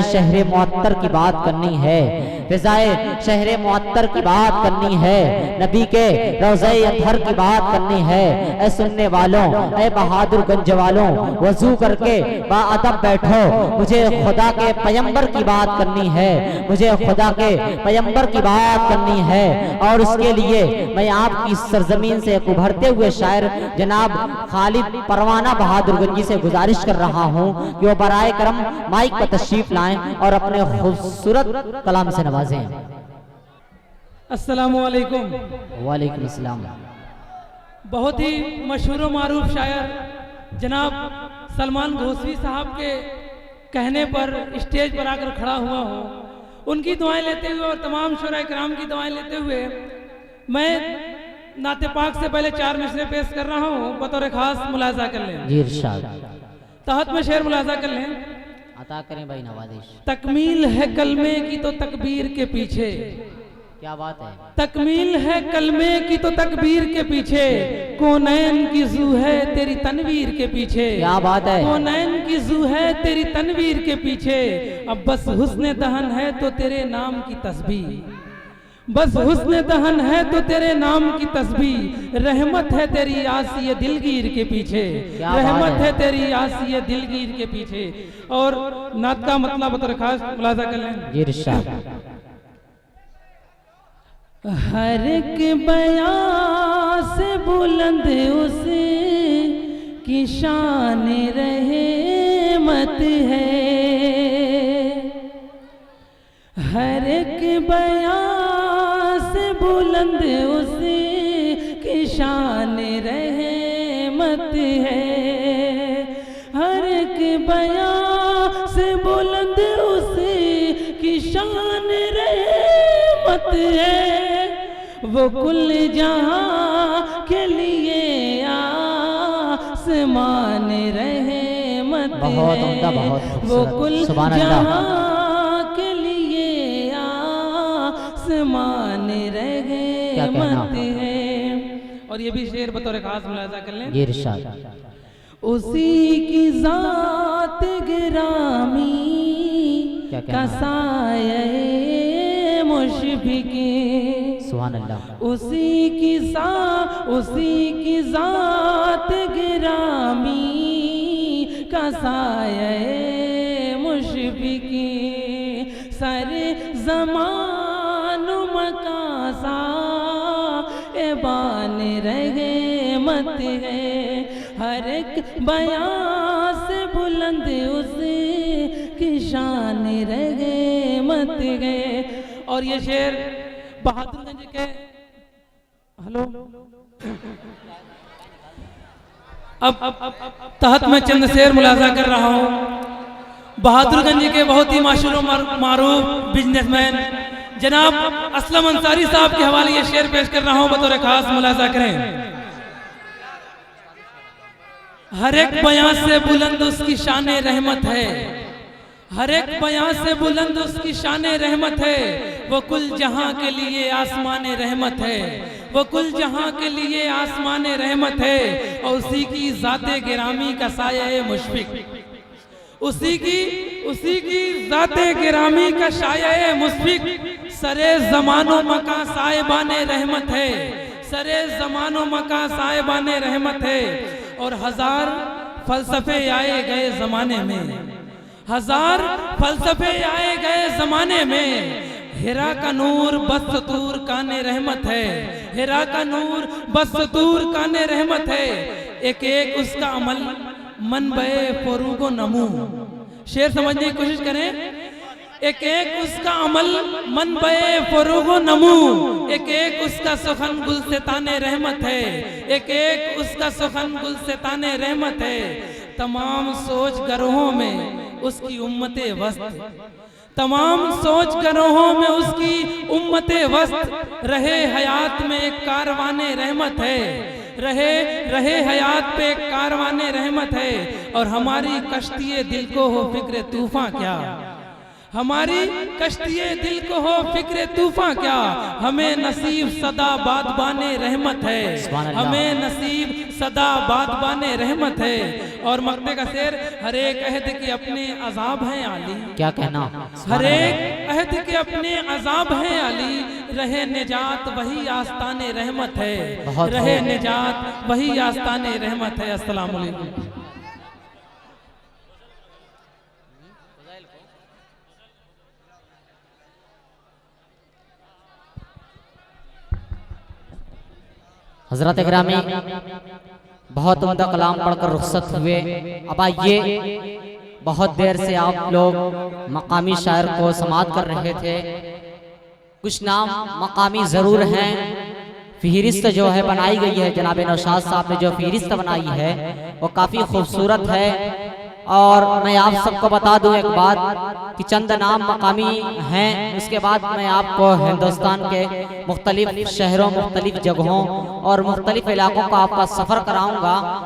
फिजाए शहर मुअत्तर की बात करनी है, फिजाए शहर मुअत्तर की बात करनी है, नबी के रोज़े अतहर की बात करनी है। ऐ सुनने वालों, ऐ बहादुरगंज वालों, वजू करके बाअदब बैठो, मुझे खुदा के पैगंबर की बात करनी है, मुझे खुदा के पैगंबर की बात करनी है। और उसके लिए मैं आपकी सरजमीन से एक उभरते हुए शायर जनाब खालिद परवाना बहादुरगंजी से गुजारिश कर रहा हूँ कि वो बराए करम माइक पर तशरीफ लाएं और अपने खूबसूरत कलाम से नवाजें। अस्सलामु अलैकुम। वालेकुम अस्सलाम। बहुत ही मशहूर मारूफ शायर जनाब सलमान घोसवी साहब के कहने पर स्टेज पर आकर खड़ा हुआ हूँ, उनकी दुआएं लेते हुए और तमाम शुरा किराम की दुआएं लेते हुए मैं नाते पाक से पहले 4 मिसरे पेश कर रहा हूँ, बतौर खास मुलाजा कर लें। जी इरशाद। तहत में शेर मुलाजा कर लें। अता करें भाई नवाजिश। तकमील है कलमे की तो तकबीर के पीछे, क्या बात है। तकमील है कलमे की तो तकबीर के पीछे, कौनैन की जू है तेरी तनवीर के पीछे। क्या बात है। कौनैन की जू है तेरी तनवीर के पीछे, अब बस हुस्न दहन है तो तेरे नाम की तस्बीह, बस हुस्न दहन है तो तेरे नाम की तस्बीह, रहमत है तेरी आसिय दिलगीर के पीछे, रहमत है तेरी आसिय दिलगीर के पीछे। और नात का मतलब बतौर खास मुलाजा कर लें। जी इरशाद। हर एक बयां से बुलंद उसे की शान रहमत है, हर एक बयां से बुलंद उसे की शान रहमत है, हर एक बयां से बुलंद उसे की शान रहमत है, वो कुल जहां के लिए आसमान रहमत है, वो कुल जहां के लिए आसमान रहमत है। और ये भी शेर बतौर खास मुलाजा कर लें। ये इरशाद। उसी की जात गिरामी का साया मुशफिकी, सुभान अल्लाह। उसी की जात गिरामी का साया मुशफिकी, सारे ज़मान मकान साहिबान रहमत है, हर एक बयां से बुलंद उसे की शान रहमत है। और ये शेर बहादुरगंज के हेलो अब तहत में चंद शेर मुलाजा कर रहा हूँ। बहादुरगंज के बहुत ही मशहूर मारूफ बिजनेसमैन जनाब असलम अंसारी साहब के हवाले ये शेर पेश कर रहा हूँ, बतौर खास मुलाजा करें। हर एक बयां से बुलंद उसकी शान रहमत है, हर एक बयां से बुलंद उसकी शान रहमत है, वो कुल जहां के लिए आसमान रहमत है, वो कुल जहां के लिए आसमान रहमत है। और उसी की ज़ाते गिरामी का साया मुशफिक, उसी की ज़ाते गिरामी का साया मुशफिक, सरे ज़मानो मकान साहिबान रहमत है, सरे ज़मानो मकान साहिबान रहमत है। और 1000 फलसफे आए गए ज़माने में, 1000 फलसफे आए गए ज़माने में, हिरा का नूर बस्तूर काने रहमत है, हिरा का नूर बस्तूर काने रहमत है। एक एक उसका अमल मन बे फरूगो नमू, शेर समझने की कोशिश करें। एक एक उसका अमल मन बे फरूगो नमू, एक एक उसका सुखन गुल से ताने रहमत है, एक एक उसका सुखन गुल से ताने रहमत है। तमाम सोच गरोहों में उसकी उम्मते वस्त, तमाम सोच गरोहों में उसकी उम्मते वस्त, रहे हयात में एक कारवाने रहमत है, रहे हयात पे एक कारवाने रहमत है। और हमारी कश्तिए दिल को हो फिक्र तूफान क्या, हमारी कश्तिए दिल को हो फिक्र तूफान क्या, हमें नसीब सदा बादबाने रहमत है, हमें नसीब सदा बादबाने रहमत है। और मक्ते का शेर, हर एक अहद के अपने अजाब हैं आली। क्या कहना, हर एक अहद के अपने अजाब हैं आली, रहे निजात वही आस्ताने रहमत है, रहे निजात वही आस्ताने रहमत है। अस्सलाम वालेकुम। हजरत गिरामी बहुत उम्दा कलाम पढ़कर रुखसत हुए। अब आइए, बहुत देर से आप लोग मकामी शायर को समाअत कर रहे थे। कुछ नाम मकामी ज़रूर हैं। फहरिस्त जो है बनाई गई है, जनाब नौशाद साहब ने जो फहरिस्त बनाई है वो काफ़ी खूबसूरत है। और मैं आप सबको बता दूं एक बात कि चंद नाम मकामी हैं, उसके बाद मैं आपको हिंदुस्तान के मुख्तलिफ शहरों, मुख्तलिफ जगहों और मुख्तलिफ इलाकों का आपका सफ़र कराऊंगा।